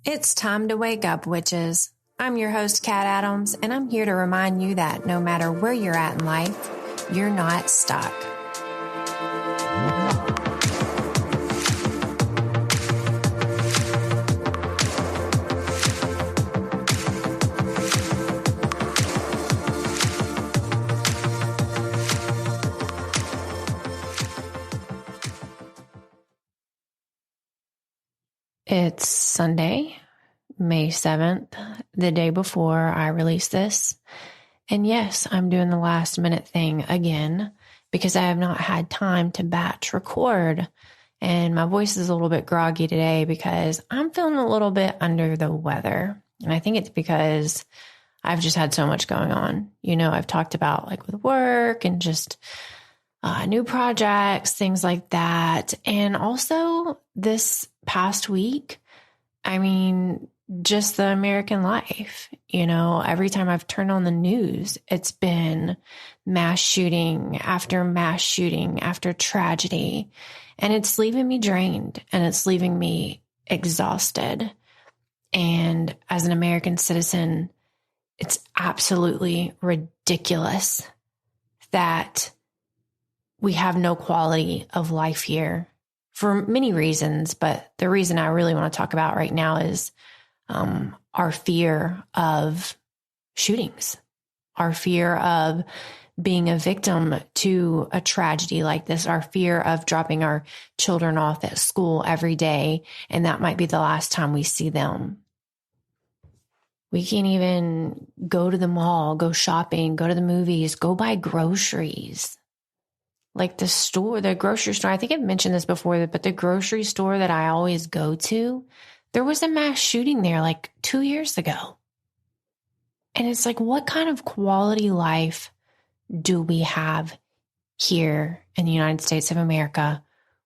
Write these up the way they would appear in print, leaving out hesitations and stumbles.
It's time to wake up, witches. I'm your host, Kat Adams, and I'm here to remind you that no matter where you're at in life, you're not stuck. It's Sunday, May 7th, the day before I release this. And yes, I'm doing the last minute thing again because I have not had time to batch record. And my voice is a little bit groggy today because I'm feeling a little bit under the weather. And I think it's because I've just had so much going on. You know, I've talked about like with work and just new projects, things like that. And also this past week, I mean, just the American life, you know, every time I've turned on the news, it's been mass shooting after tragedy. And it's leaving me drained and it's leaving me exhausted. And as an American citizen, it's absolutely ridiculous that we have no quality of life here for many reasons. But the reason I really want to talk about right now is our fear of shootings, our fear of being a victim to a tragedy like this, our fear of dropping our children off at school every day. And that might be the last time we see them. We can't even go to the mall, go shopping, go to the movies, go buy groceries. Like the grocery store, I think I've mentioned this before, but the grocery store that I always go to, there was a mass shooting there like 2 years ago. And it's like, what kind of quality life do we have here in the United States of America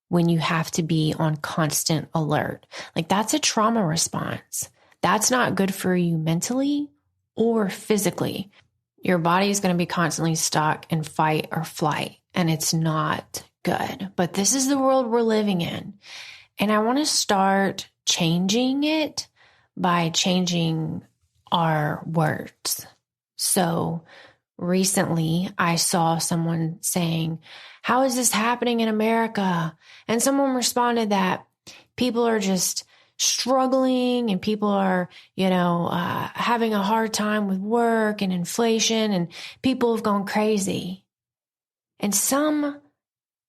when you have to be on constant alert? Like that's a trauma response. That's not good for you mentally or physically. Your body is going to be constantly stuck in fight or flight, and it's not good. But this is the world we're living in. And I want to start changing it by changing our words. So recently I saw someone saying, "How is this happening in America?" And someone responded that people are just struggling and people are, having a hard time with work and inflation and people have gone crazy. And some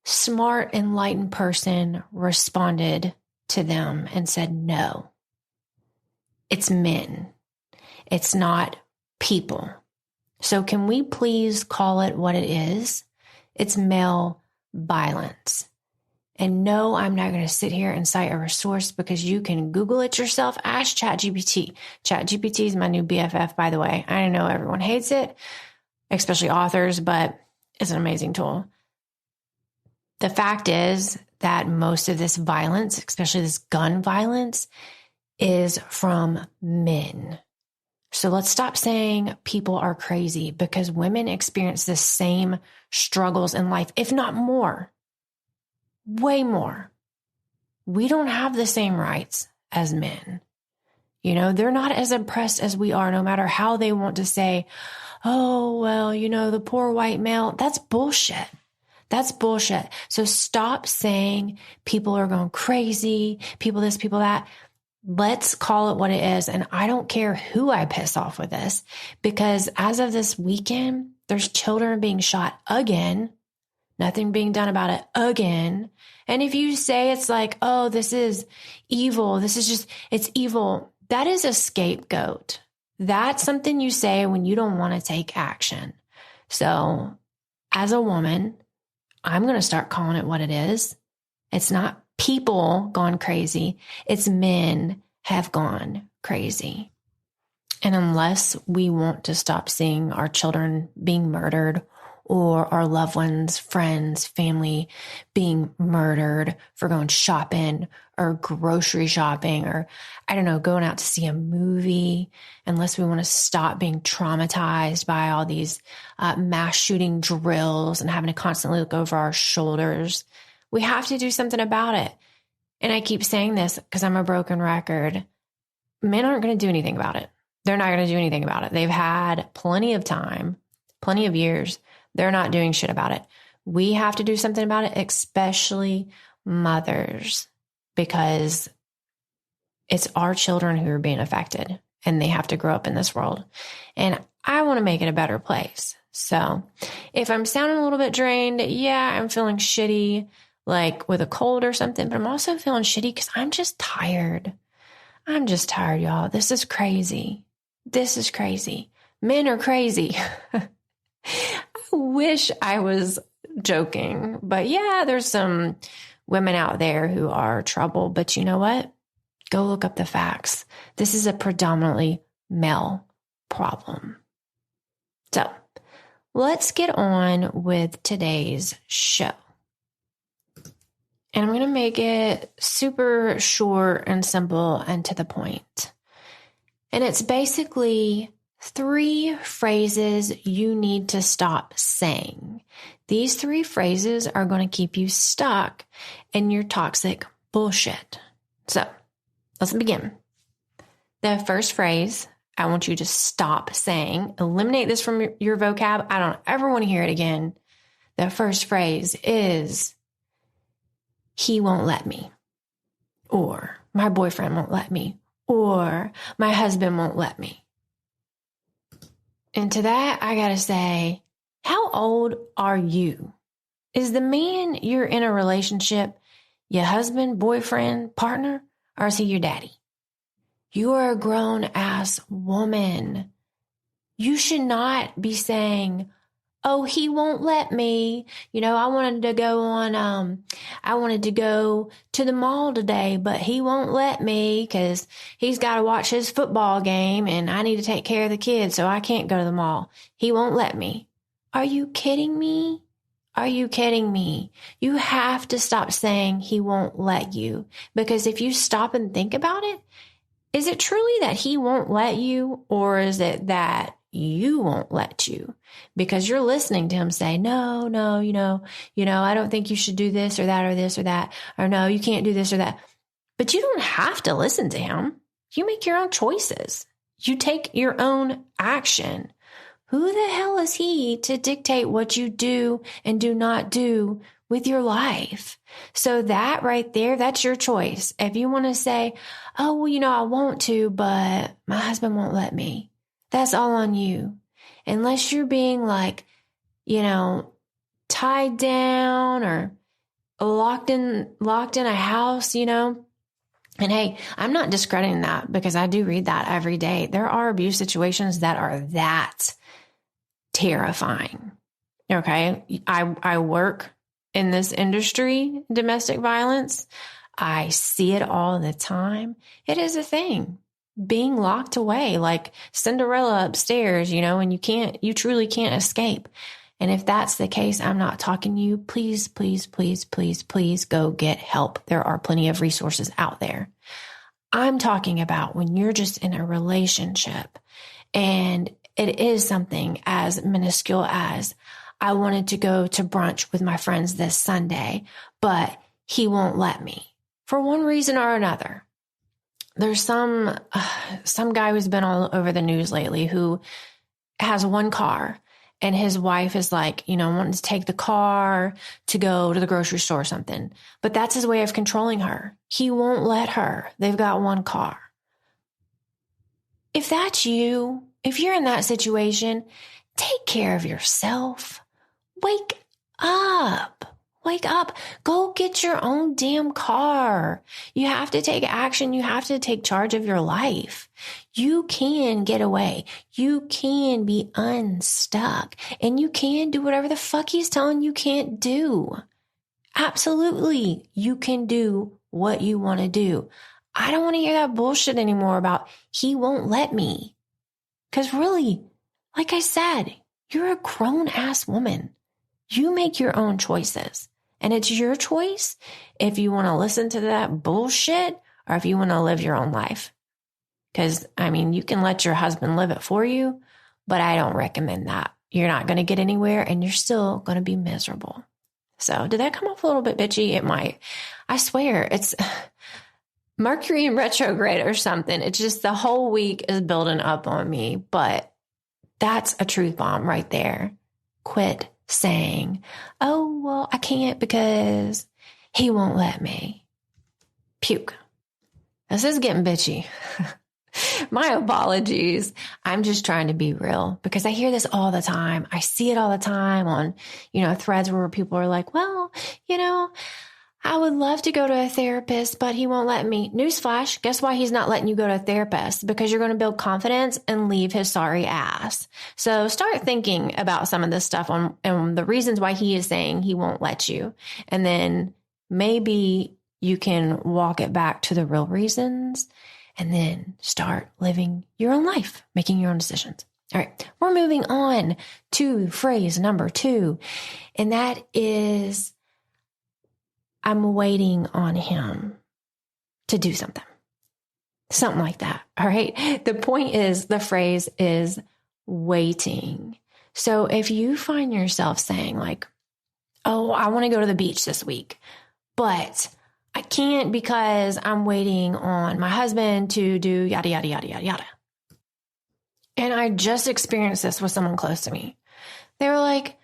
smart, enlightened person responded to them and said, no, it's men. It's not people. So can we please call it what it is? It's male violence. And no, I'm not going to sit here and cite a resource because you can Google it yourself. Ask ChatGPT. ChatGPT is my new BFF, by the way. I know everyone hates it, especially authors, but it's an amazing tool. The fact is that most of this violence, especially this gun violence, is from men. So let's stop saying people are crazy because women experience the same struggles in life, if not more. Way more. We don't have the same rights as men. You know, they're not as oppressed as we are, no matter how they want to say, oh, well, the poor white male. That's bullshit. That's bullshit. So stop saying people are going crazy, people this, people that. Let's call it what it is. And I don't care who I piss off with this, because as of this weekend, there's children being shot again. Nothing being done about it again. And if you say it's like, oh, this is evil, it's evil, that is a scapegoat. That's something you say when you don't want to take action. So as a woman, I'm going to start calling it what it is. It's not people gone crazy. It's men have gone crazy. And unless we want to stop seeing our children being murdered or our loved ones, friends, family being murdered for going shopping or grocery shopping or, going out to see a movie, unless we want to stop being traumatized by all these mass shooting drills and having to constantly look over our shoulders, we have to do something about it. And I keep saying this because I'm a broken record. men aren't going to do anything about it. They're not going to do anything about it. They've had plenty of time, plenty of years. They're not doing shit about it. We have to do something about it, especially mothers, because it's our children who are being affected and they have to grow up in this world. And I want to make it a better place. So if I'm sounding a little bit drained, yeah, I'm feeling shitty, like with a cold or something, but I'm also feeling shitty because I'm just tired. I'm just tired, y'all. This is crazy. This is crazy. Men are crazy. I wish I was joking, but yeah, there's some women out there who are trouble, but you know what? Go look up the facts. This is a predominantly male problem. So let's get on with today's show. And I'm going to make it super short and simple and to the point. And it's basically 3 phrases you need to stop saying. These 3 phrases are going to keep you stuck in your toxic bullshit. So let's begin. The first phrase I want you to stop saying, eliminate this from your vocab. I don't ever want to hear it again. The first phrase is, he won't let me, or my boyfriend won't let me, or my husband won't let me. And to that, I got to say, how old are you? Is the man you're in a relationship your husband, boyfriend, partner, or is he your daddy? You are a grown-ass woman. You should not be saying, oh, he won't let me. You know, I wanted to go to the mall today, but he won't let me because he's got to watch his football game and I need to take care of the kids, so I can't go to the mall. He won't let me. Are you kidding me? Are you kidding me? You have to stop saying he won't let you, because if you stop and think about it, is it truly that he won't let you, or is it that you won't let you? Because you're listening to him say, no, you know, I don't think you should do this or that or this or that, or no, you can't do this or that. But you don't have to listen to him. You make your own choices. You take your own action. Who the hell is he to dictate what you do and do not do with your life? So that right there, that's your choice. If you want to say, oh, well, you know, I want to, but my husband won't let me. That's all on you. Unless you're being like, you know, tied down or locked in a house, you know. And hey, I'm not discrediting that, because I do read that every day. There are abuse situations that are that terrifying. Okay. I work in this industry, domestic violence. I see it all the time. It is a thing. Being locked away like Cinderella upstairs, you know, and you truly can't escape. And if that's the case, I'm not talking to you. Please, please, please, please, please go get help. There are plenty of resources out there. I'm talking about when you're just in a relationship and it is something as minuscule as, I wanted to go to brunch with my friends this Sunday, but he won't let me for one reason or another. There's some guy who's been all over the news lately who has one car, and his wife is like, you know, wanting to take the car to go to the grocery store or something. But that's his way of controlling her. He won't let her. They've got one car. If that's you, if you're in that situation, take care of yourself. Wake up. Wake up. Go get your own damn car. You have to take action. You have to take charge of your life. You can get away. You can be unstuck. And you can do whatever the fuck he's telling you can't do. Absolutely. You can do what you want to do. I don't want to hear that bullshit anymore about he won't let me. Because really, like I said, you're a grown-ass woman. You make your own choices. And it's your choice if you want to listen to that bullshit or if you want to live your own life. Because, I mean, you can let your husband live it for you, but I don't recommend that. You're not going to get anywhere and you're still going to be miserable. So did that come off a little bit bitchy? It might. I swear, Mercury in retrograde or something. It's just the whole week is building up on me, but that's a truth bomb right there. Quit saying, oh, well, I can't because he won't let me. Puke. This is getting bitchy. My apologies. I'm just trying to be real because I hear this all the time. I see it all the time on, threads where people are like, well, I would love to go to a therapist, but he won't let me. Newsflash, guess why he's not letting you go to a therapist? Because you're going to build confidence and leave his sorry ass. So start thinking about some of this stuff on the reasons why he is saying he won't let you. And then maybe you can walk it back to the real reasons and then start living your own life, making your own decisions. All right, we're moving on to phrase number 2. And that is, I'm waiting on him to do something. Something like that. All right. The point is, the phrase is waiting. So if you find yourself saying like, oh, I want to go to the beach this week, but I can't because I'm waiting on my husband to do yada, yada, yada, yada, yada. And I just experienced this with someone close to me. They were like,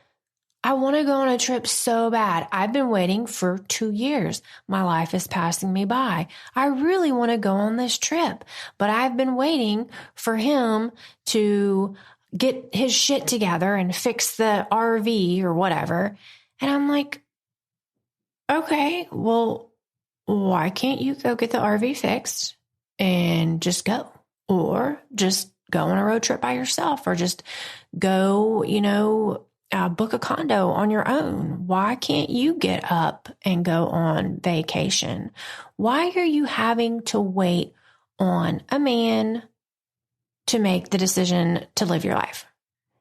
I want to go on a trip so bad. I've been waiting for 2 years. My life is passing me by. I really want to go on this trip, but I've been waiting for him to get his shit together and fix the RV or whatever. And I'm like, okay, well, why can't you go get the RV fixed and just go? Or just go on a road trip by yourself, or just go, book a condo on your own. Why can't you get up and go on vacation? Why are you having to wait on a man to make the decision to live your life?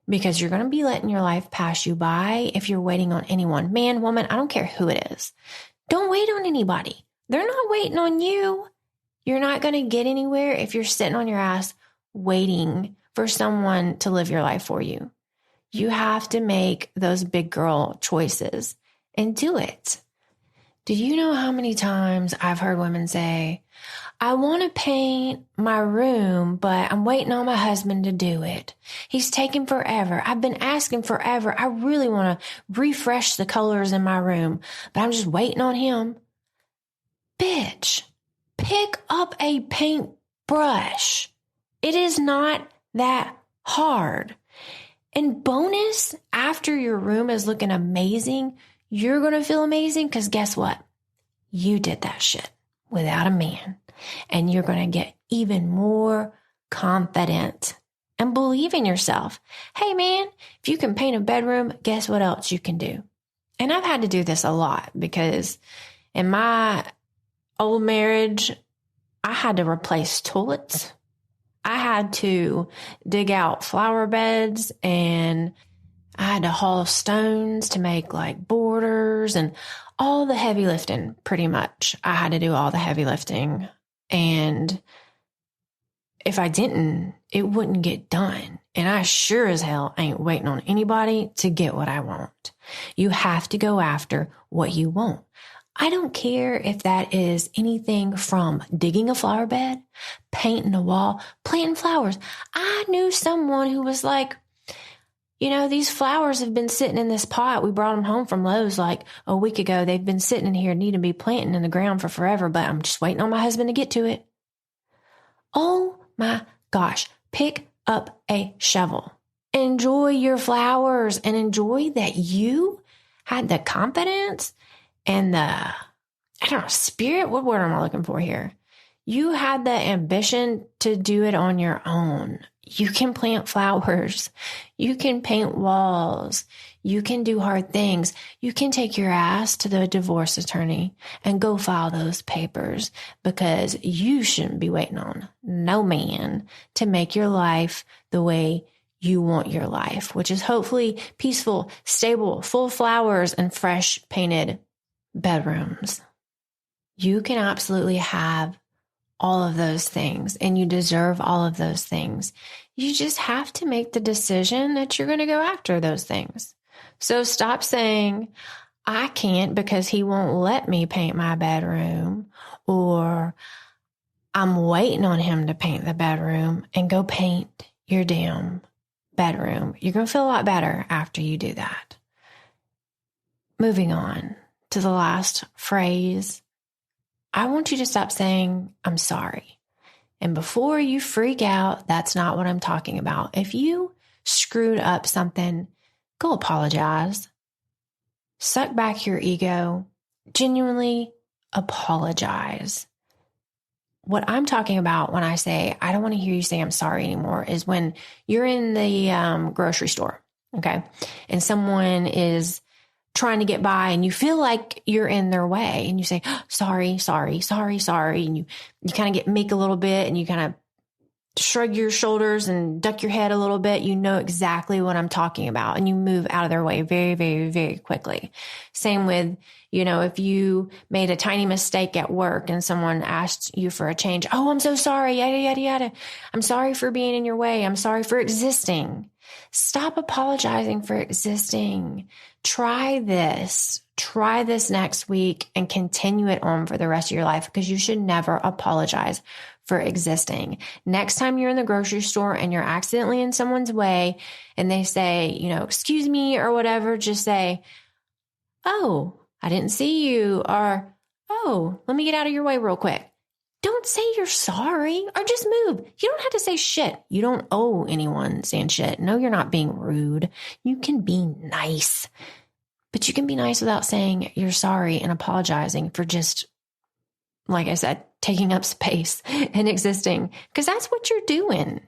Because you're going to be letting your life pass you by if you're waiting on anyone. Man, woman, I don't care who it is. Don't wait on anybody. They're not waiting on you. You're not going to get anywhere if you're sitting on your ass waiting for someone to live your life for you. You have to make those big girl choices and do it. Do you know how many times I've heard women say, I want to paint my room, but I'm waiting on my husband to do it. He's taking forever. I've been asking forever. I really want to refresh the colors in my room, but I'm just waiting on him. Bitch, pick up a paintbrush. It is not that hard. And bonus, after your room is looking amazing, you're going to feel amazing because guess what? You did that shit without a man. And you're going to get even more confident and believe in yourself. Hey, man, if you can paint a bedroom, guess what else you can do? And I've had to do this a lot because in my old marriage, I had to replace toilets. I had to dig out flower beds, and I had to haul stones to make like borders and all the heavy lifting, pretty much. I had to do all the heavy lifting. And if I didn't, it wouldn't get done. And I sure as hell ain't waiting on anybody to get what I want. You have to go after what you want. I don't care if that is anything from digging a flower bed, painting a wall, planting flowers. I knew someone who was like, these flowers have been sitting in this pot. We brought them home from Lowe's like a week ago. They've been sitting in here, need to be planting in the ground for forever, but I'm just waiting on my husband to get to it. Oh my gosh, pick up a shovel. Enjoy your flowers and enjoy that you had the confidence and spirit. What word am I looking for here? You had the ambition to do it on your own. You can plant flowers. You can paint walls. You can do hard things. You can take your ass to the divorce attorney and go file those papers because you shouldn't be waiting on no man to make your life the way you want your life, which is hopefully peaceful, stable, full of flowers and fresh painted bedrooms. You can absolutely have all of those things and you deserve all of those things. You just have to make the decision that you're going to go after those things. So stop saying, I can't because he won't let me paint my bedroom, or I'm waiting on him to paint the bedroom, and go paint your damn bedroom. You're going to feel a lot better after you do that. Moving on to the last phrase. I want you to stop saying, I'm sorry. And before you freak out, that's not what I'm talking about. If you screwed up something, go apologize. Suck back your ego. Genuinely apologize. What I'm talking about when I say, I don't want to hear you say I'm sorry anymore, is when you're in the grocery store, okay? And someone is trying to get by and you feel like you're in their way and you say, sorry. And you kind of get meek a little bit and you kind of shrug your shoulders and duck your head a little bit. You know exactly what I'm talking about, and you move out of their way very, very, very quickly. Same with, if you made a tiny mistake at work and someone asked you for a change. Oh, I'm so sorry. Yada, yada, yada. I'm sorry for being in your way. I'm sorry for existing. Stop apologizing for existing. Try this next week and continue it on for the rest of your life, because you should never apologize for existing. Next time you're in the grocery store and you're accidentally in someone's way and they say, excuse me or whatever, just say, oh, I didn't see you, or, oh, let me get out of your way real quick. Don't say you're sorry, or just move. You don't have to say shit. You don't owe anyone saying shit. No, you're not being rude. You can be nice, but you can be nice without saying you're sorry and apologizing for just, like I said, taking up space and existing, because that's what you're doing.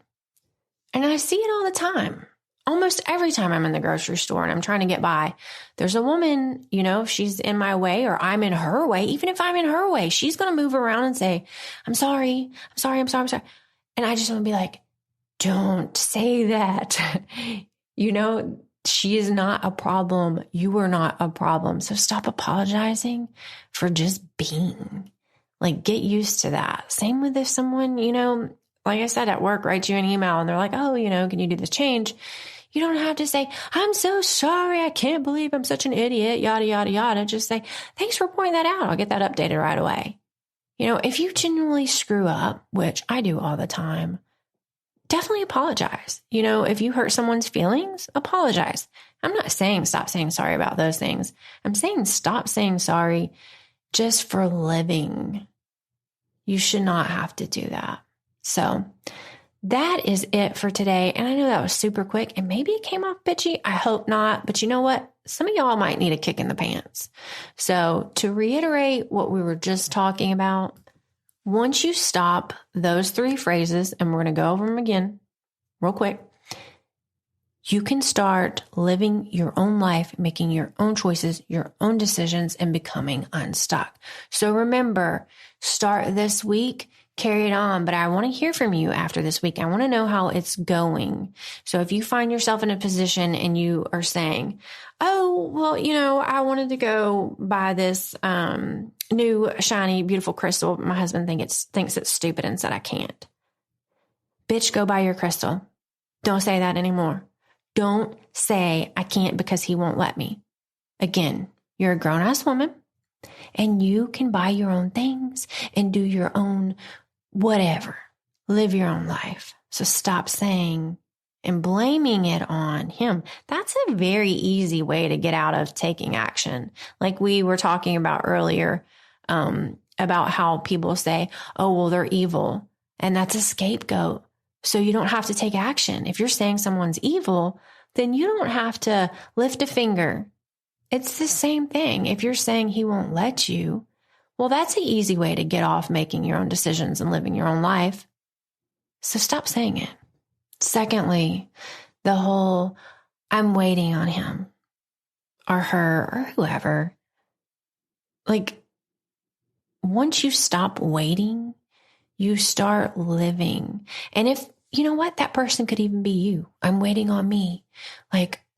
And I see it all the time. Almost every time I'm in the grocery store and I'm trying to get by, there's a woman, if she's in my way or I'm in her way, even if I'm in her way, she's going to move around and say, I'm sorry. And I just want to be like, don't say that. She is not a problem. You are not a problem. So stop apologizing for just being. Get used to that. Same with if someone, like I said, at work, writes you an email and they're like, oh, can you do this change? You don't have to say, I'm so sorry. I can't believe I'm such an idiot, yada, yada, yada. Just say, thanks for pointing that out. I'll get that updated right away. If you genuinely screw up, which I do all the time, definitely apologize. If you hurt someone's feelings, apologize. I'm not saying stop saying sorry about those things. I'm saying stop saying sorry just for living. You should not have to do that. So that is it for today. And I know that was super quick and maybe it came off bitchy. I hope not. But you know what? Some of y'all might need a kick in the pants. So to reiterate what we were just talking about, once you stop those 3 phrases, and we're going to go over them again real quick, you can start living your own life, making your own choices, your own decisions, and becoming unstuck. So remember, start this week, carry it on. But I want to hear from you after this week. I want to know how it's going. So if you find yourself in a position and you are saying, oh, well, I wanted to go buy this new, shiny, beautiful crystal. My husband thinks it's stupid and said I can't. Bitch, go buy your crystal. Don't say that anymore. Don't say I can't because he won't let me. Again, you're a grown-ass woman and you can buy your own things and do your own whatever. Live your own life. So stop saying and blaming it on him. That's a very easy way to get out of taking action. Like we were talking about earlier, about how people say, oh, well, they're evil. And that's a scapegoat. So you don't have to take action. If you're saying someone's evil, then you don't have to lift a finger. It's the same thing. If you're saying he won't let you, well, that's an easy way to get off making your own decisions and living your own life. So stop saying it. Secondly, the whole, I'm waiting on him or her or whoever. Once you stop waiting, you start living. And if, you know what, that person could even be you. I'm waiting on me.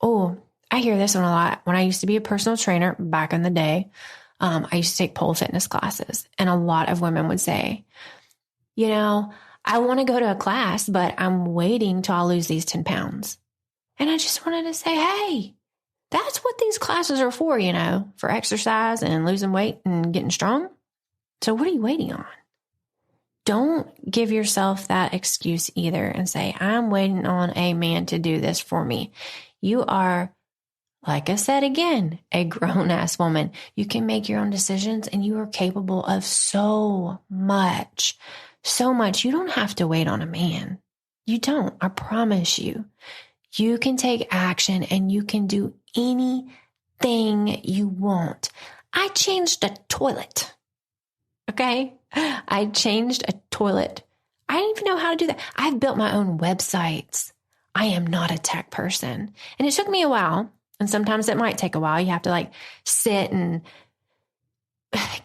Oh, I hear this one a lot. When I used to be a personal trainer back in the day, I used to take pole fitness classes. And a lot of women would say, I want to go to a class, but I'm waiting till I lose these 10 pounds. And I just wanted to say, hey, that's what these classes are for, for exercise and losing weight and getting strong. So what are you waiting on? don't give yourself that excuse either and say, I'm waiting on a man to do this for me. You are, like I said again, a grown-ass woman. You can make your own decisions and you are capable of so much. So much. You don't have to wait on a man. You don't. I promise you. You can take action and you can do anything you want. I changed a toilet. Okay? I changed a toilet. I didn't even know how to do that. I've built my own websites. I am not a tech person. And it took me a while. And sometimes it might take a while. You have to like sit and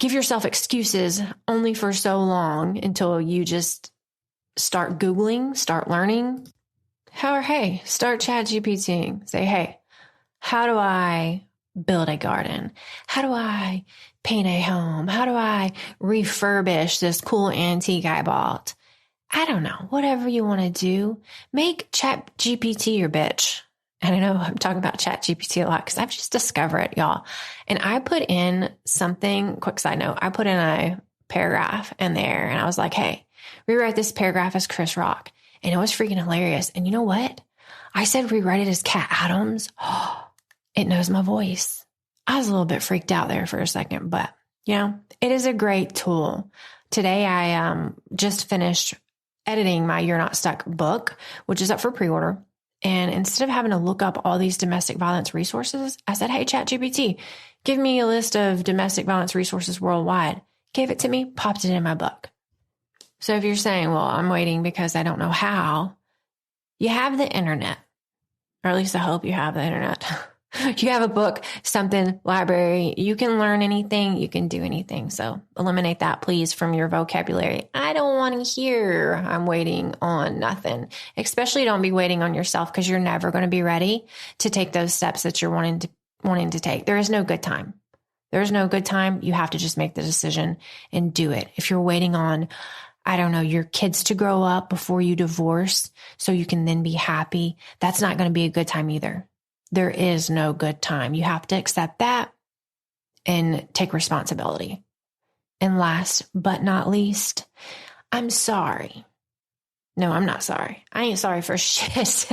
give yourself excuses only for so long until you just start Googling, start learning. Hey, start ChatGPTing. Say, hey, how do I build a garden? How do I paint a home? How do I refurbish this cool antique I bought? I don't know. Whatever you want to do, make ChatGPT your bitch. And I know I'm talking about ChatGPT a lot because I've just discovered it, y'all. And I put in something, quick side note, I put in a paragraph in there and I was like, hey, rewrite this paragraph as Chris Rock. And it was freaking hilarious. And you know what? I said rewrite it as Cat Adams. Oh, it knows my voice. I was a little bit freaked out there for a second, but you know, it is a great tool. Today, I just finished editing my You're Not Stuck book, which is up for pre-order. And instead of having to look up all these domestic violence resources, I said, hey, ChatGPT, give me a list of domestic violence resources worldwide. Gave it to me, popped it in my book. So if you're saying, well, I'm waiting because I don't know how, you have the internet, or at least I hope you have the internet. You have a book, something, library, you can learn anything, you can do anything. So eliminate that, please, from your vocabulary. I don't want to hear I'm waiting on nothing. Especially don't be waiting on yourself because you're never going to be ready to take those steps that you're wanting to take. There is no good time. There is no good time. You have to just make the decision and do it. If you're waiting on, I don't know, your kids to grow up before you divorce so you can then be happy, that's not going to be a good time either. There is no good time. You have to accept that and take responsibility. And last but not least, I'm sorry. No, I'm not sorry. I ain't sorry for shit.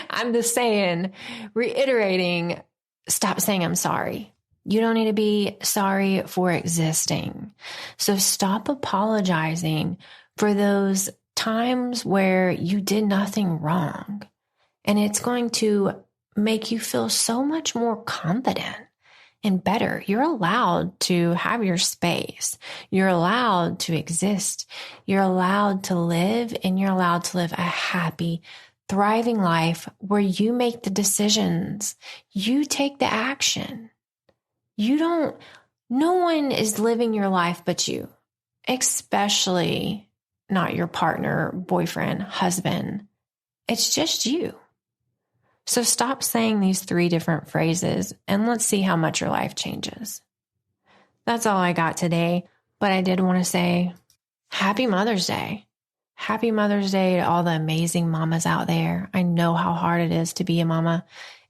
I'm just saying, reiterating, stop saying I'm sorry. You don't need to be sorry for existing. So stop apologizing for those times where you did nothing wrong. And it's going to make you feel so much more confident and better. You're allowed to have your space. You're allowed to exist. You're allowed to live, and you're allowed to live a happy, thriving life where you make the decisions. You take the action. No one is living your life but you, especially not your partner, boyfriend, husband. It's just you. So stop saying these 3 different phrases and let's see how much your life changes. That's all I got today, but I did want to say Happy Mother's Day. Happy Mother's Day to all the amazing mamas out there. I know how hard it is to be a mama,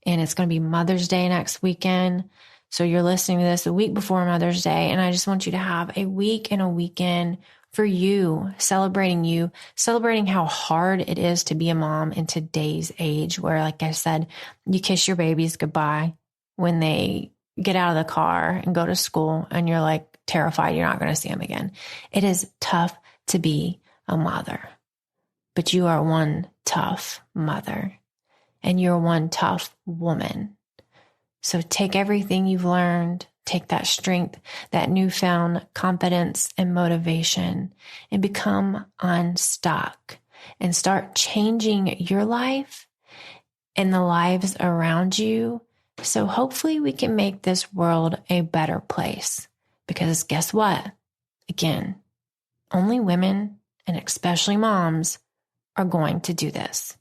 and it's going to be Mother's Day next weekend. So you're listening to this a week before Mother's Day, and I just want you to have a week and a weekend for you, celebrating how hard it is to be a mom in today's age where, like I said, you kiss your babies goodbye when they get out of the car and go to school and you're like terrified you're not going to see them again. It is tough to be a mother, but you are one tough mother and you're one tough woman. So take everything you've learned, take that strength, that newfound confidence and motivation, and become unstuck and start changing your life and the lives around you. So hopefully we can make this world a better place, because guess what? Again, only women, and especially moms, are going to do this.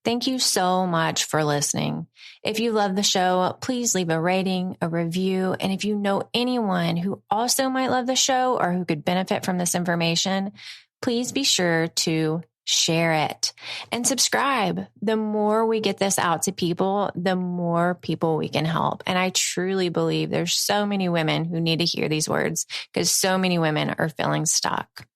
Thank you so much for listening. If you love the show, please leave a rating, a review. And if you know anyone who also might love the show or who could benefit from this information, please be sure to share it, and subscribe. The more we get this out to people, the more people we can help. And I truly believe there's so many women who need to hear these words because so many women are feeling stuck.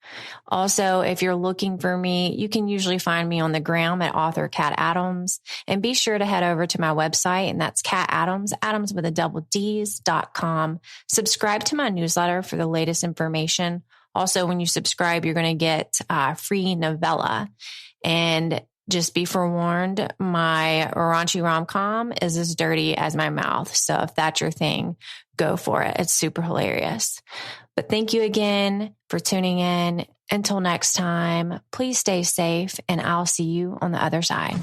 Also, if you're looking for me, you can usually find me on the gram at author Kat Adams, and be sure to head over to my website, and that's Kat Adams, Adams with a double D's.com. Subscribe to my newsletter for the latest information. Also, when you subscribe, you're going to get a free novella. And just be forewarned, my raunchy rom-com is as dirty as my mouth. So if that's your thing, go for it. It's super hilarious. But thank you again for tuning in. Until next time, please stay safe, and I'll see you on the other side.